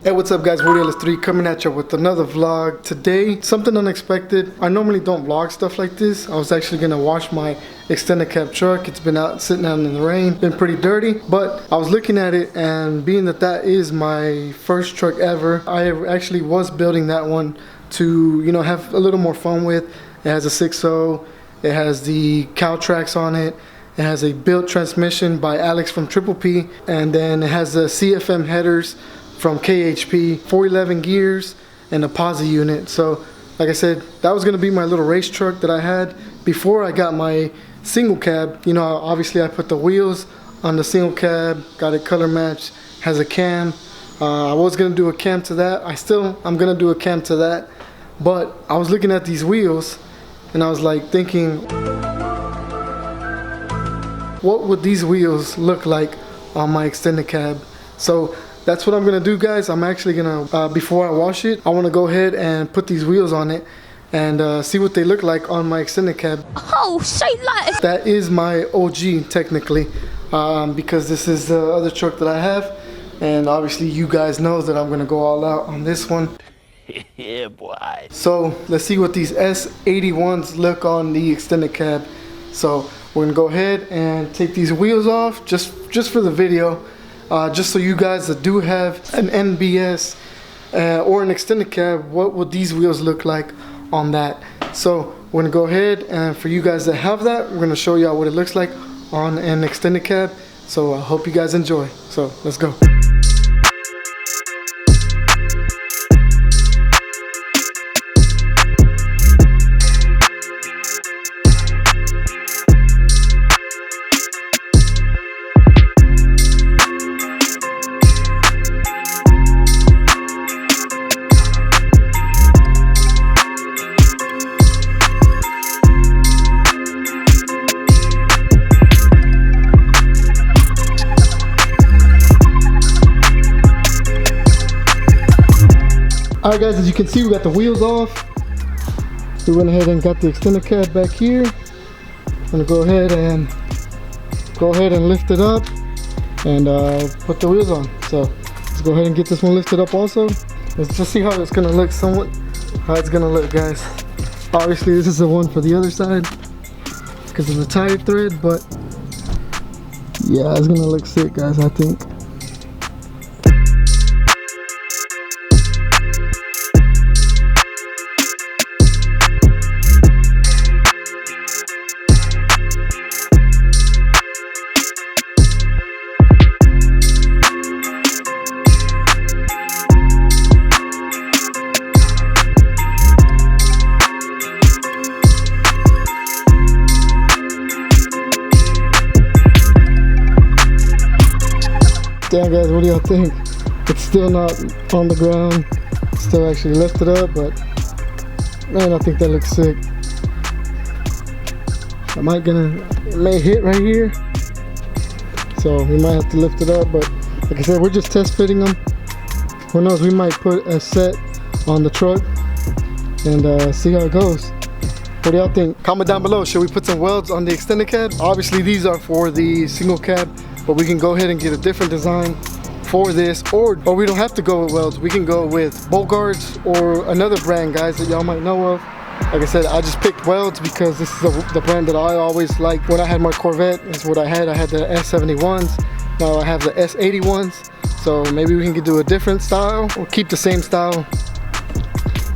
Hey, what's up guys, Weld 3 coming at you with another vlog. Today, something unexpected. I normally don't vlog stuff like this. I was actually gonna wash my extended cab truck. It's been out sitting out in the rain, been pretty dirty, but I was looking at it, and being that that is my first truck ever, I actually was building that one to, you know, have a little more fun with. It has a 6.0, it has the cow tracks on it. It has a built transmission by Alex from Triple P, and then it has the CFM headers from KHP, 411 gears, and a posi unit. So, like I said, that was gonna be my little race truck that I had before I got my single cab. You know, obviously I put the wheels on the single cab, got it color matched, has a cam. I was gonna do a cam to that. I'm gonna do a cam to that. But I was looking at these wheels, and I was like thinking, what would these wheels look like on my extended cab? So that's what I'm gonna do, guys. I'm actually gonna, before I wash it, I wanna go ahead and put these wheels on it and see what they look like on my extended cab. Oh, say that! That is my OG, technically, because this is the other truck that I have, and obviously you guys know that I'm gonna go all out on this one. Yeah, boy. So let's see what these S81s look on the extended cab. So we're gonna go ahead and take these wheels off just for the video. Just so you guys that do have an NBS or an extended cab, what would these wheels look like on that? So we're gonna go ahead, and for you guys that have that, we're gonna show y'all what it looks like on an extended cab. So I hope you guys enjoy. So let's go. Alright guys, as you can see, we got the wheels off. We went ahead and got the extended cab back here. I'm gonna go ahead and lift it up and put the wheels on. So let's go ahead and get this one lifted up also. Let's just see how it's gonna look somewhat. How it's gonna look, guys. Obviously this is the one for the other side because of the tire thread, but yeah, it's gonna look sick, guys, I think. Damn guys, what do y'all think? It's still not on the ground, still actually lifted up, but man, I think that looks sick. It may hit right here, so we might have to lift it up, but like I said, we're just test fitting them. Who knows, we might put a set on the truck and see how it goes. What do y'all think? Comment down below, should we put some welds on the extended cab? Obviously these are for the single cab, but we can go ahead and get a different design for this, or we don't have to go with welds. We can go with bolt guards or another brand, guys, that y'all might know of. Like I said, I just picked welds because this is the brand that I always liked. When I had my Corvette, is what I had. I had the S71s. Now I have the S81s. So maybe we can do a different style or keep the same style.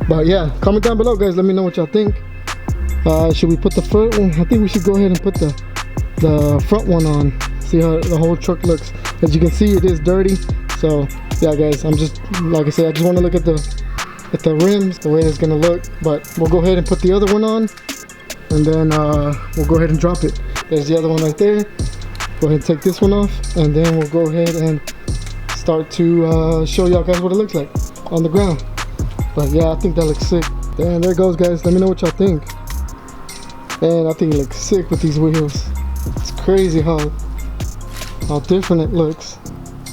But yeah, comment down below, guys. Let me know what y'all think. Should we put the front one? I think we should go ahead and put the front one on. See how the whole truck looks. As you can see, it is dirty. So yeah guys, I'm just, like I said, I just want to look at the rims, the way it's gonna look. But we'll go ahead and put the other one on, and then we'll go ahead and drop it. There's the other one right there. Go ahead and take this one off, and then we'll go ahead and start to show y'all guys what it looks like on the ground. But yeah, I think that looks sick. Damn, there it goes, guys. Let me know what y'all think. Man, I think it looks sick with these wheels. It's crazy how different it looks.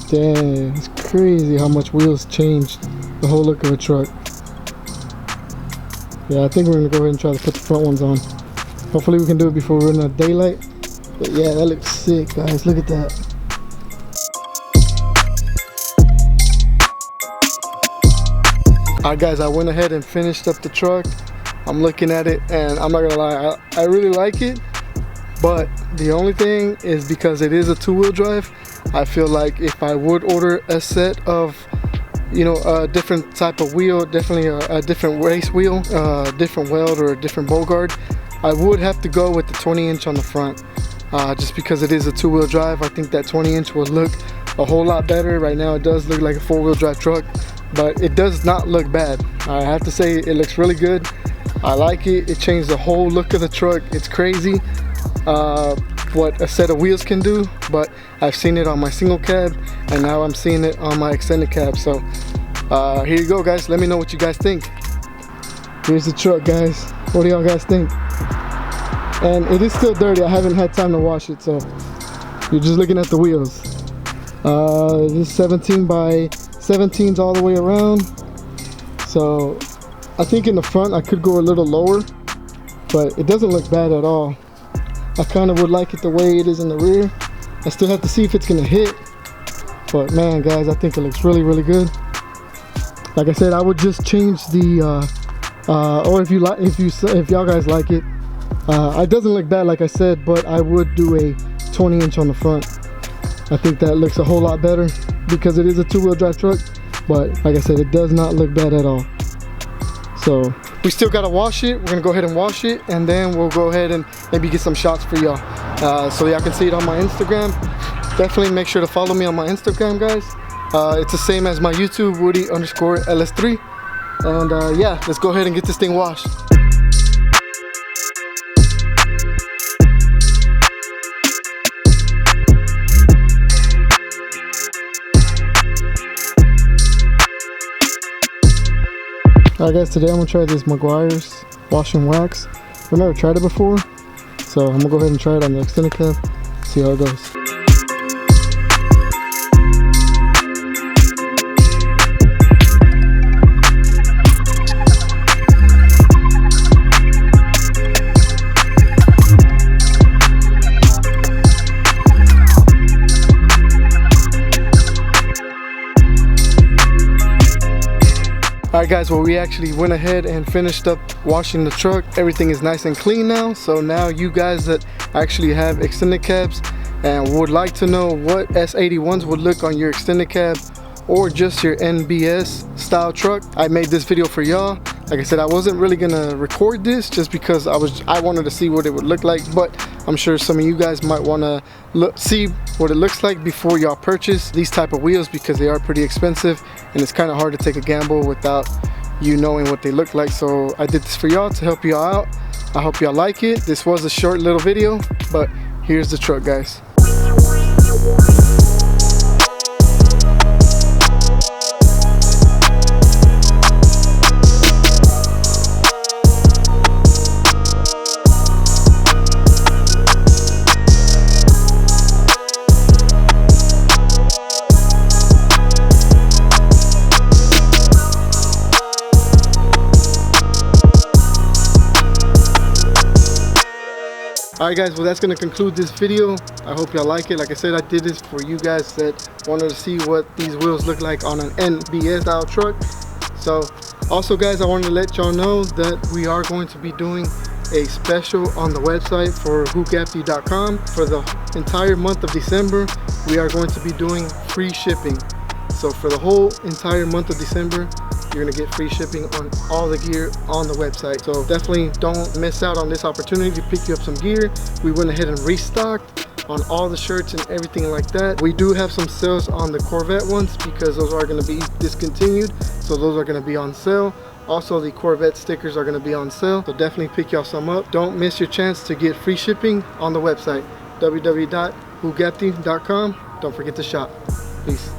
Damn, it's crazy how much wheels changed the whole look of a truck. Yeah, I think we're gonna go ahead and try to put the front ones on. Hopefully we can do it before we run out of daylight. But yeah, that looks sick, guys. Look at that. Alright guys, I went ahead and finished up the truck. I'm looking at it and I'm not gonna lie, I really like it, but the only thing is because it is a two-wheel drive, I feel like if I would order a set of, you know, a different type of wheel, definitely a different race wheel, different Weld or a different Bogard, I would have to go with the 20-inch on the front. Just because it is a two-wheel drive, I think that 20-inch would look a whole lot better. Right now it does look like a four-wheel drive truck, but it does not look bad. I have to say it looks really good. I like it. It changed the whole look of the truck. It's crazy what a set of wheels can do, but I've seen it on my single cab and now I'm seeing it on my extended cab. So here you go guys, let me know what you guys think. Here's the truck guys, what do y'all guys think? And it is still dirty, I haven't had time to wash it, so you're just looking at the wheels. This 17 by 17s all the way around, so I think in the front I could go a little lower, but it doesn't look bad at all. I kind of would like it the way it is in the rear. I still have to see if it's gonna hit, but man guys, I think it looks really good. Like I said, I would just change the or if y'all guys like it, it doesn't look bad like I said, but I would do a 20-inch on the front. I think that looks a whole lot better because it is a two-wheel drive truck, but like I said, it does not look bad at all. So we still gotta wash it. We're gonna go ahead and wash it, and then we'll go ahead and maybe get some shots for y'all, so y'all can see it on my Instagram. Definitely make sure to follow me on my Instagram guys. It's the same as my YouTube, Woody_LS3. And yeah, let's go ahead and get this thing washed. Alright guys, today I'm going to try this Meguiar's wash and wax. I've never tried it before, so I'm going to go ahead and try it on the extended cab, see how it goes. Alright guys, well we actually went ahead and finished up washing the truck. Everything is nice and clean now. So now you guys that actually have extended cabs and would like to know what S81s would look on your extended cab or just your NBS style truck, I made this video for y'all. Like I said, I wasn't really gonna record this just because I wanted to see what it would look like, but I'm sure some of you guys might want to see what it looks like before y'all purchase these type of wheels, because they are pretty expensive and it's kind of hard to take a gamble without you knowing what they look like. So I did this for y'all to help y'all out. I hope y'all like it. This was a short little video, but here's the truck guys. Alright guys, well that's going to conclude this video. I hope y'all like it. Like I said, I did this for you guys that wanted to see what these wheels look like on an NBS style truck. So also guys, I wanted to let y'all know that we are going to be doing a special on the website for whogapti.com. For the entire month of December, we are going to be doing free shipping. So for the whole entire month of December, you're gonna get free shipping on all the gear on the website. So definitely don't miss out on this opportunity to pick you up some gear. We went ahead and restocked on all the shirts and everything like that. We do have some sales on the Corvette ones because those are gonna be discontinued. So those are gonna be on sale. Also, the Corvette stickers are gonna be on sale. So definitely pick y'all some up. Don't miss your chance to get free shipping on the website, www.whogapti.com. Don't forget to shop. Peace.